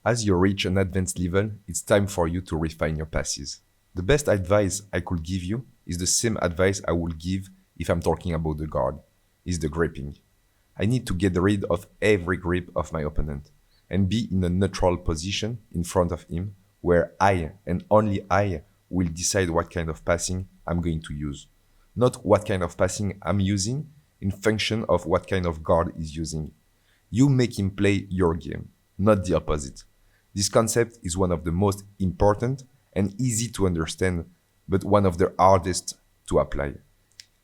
As you reach an advanced level, it's time for you to refine your passes. The best advice I could give you is the same advice I would give if I'm talking about the guard, is the gripping. I need to get rid of every grip of my opponent and be in a neutral position in front of him where I and only I will decide what kind of passing I'm going to use. Not what kind of passing I'm using in function of what kind of guard is using. You make him play your game, not the opposite. This concept is one of the most important and easy to understand, but one of the hardest to apply.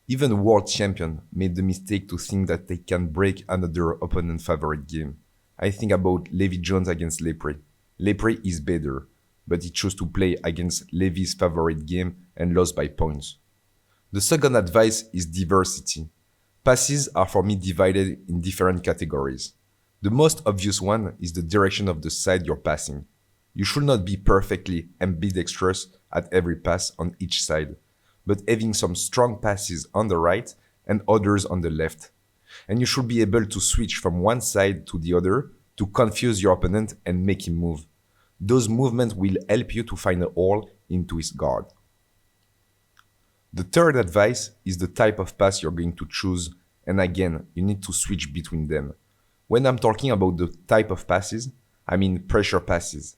Even world champions made the mistake to think that they can break another opponent's favorite game. I think about Levy Jones against Lepre. Lepre is better, but he chose to play against Levy's favorite game and lost by points. The second advice is diversity. Passes are for me divided in different categories. The most obvious one is the direction of the side you're passing. You should not be perfectly ambidextrous at every pass on each side, but having some strong passes on the right and others on the left. And you should be able to switch from one side to the other to confuse your opponent and make him move. Those movements will help you to find a hole into his guard. The third advice is the type of pass you're going to choose, and again, you need to switch between them. When I'm talking about the type of passes, I mean pressure passes,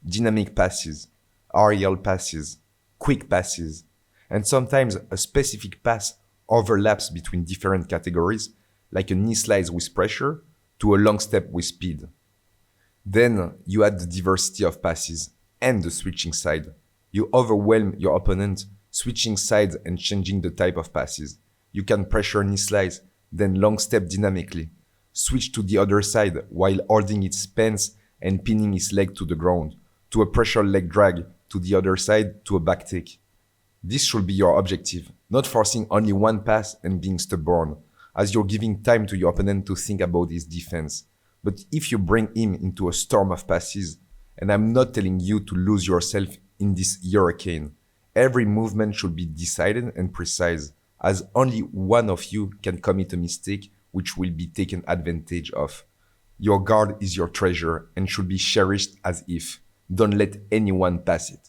dynamic passes, aerial passes, quick passes, and sometimes a specific pass overlaps between different categories, like a knee slice with pressure to a long step with speed. Then you add the diversity of passes and the switching side. You overwhelm your opponent switching sides and changing the type of passes. You can pressure knee slice, then long step dynamically. Switch to the other side while holding its pants and pinning his leg to the ground, to a pressure leg drag to the other side to a back take. This should be your objective, not forcing only one pass and being stubborn, as you're giving time to your opponent to think about his defense. But if you bring him into a storm of passes, and I'm not telling you to lose yourself in this hurricane, every movement should be decided and precise, as only one of you can commit a mistake which will be taken advantage of. Your guard is your treasure and should be cherished as if. Don't let anyone pass it.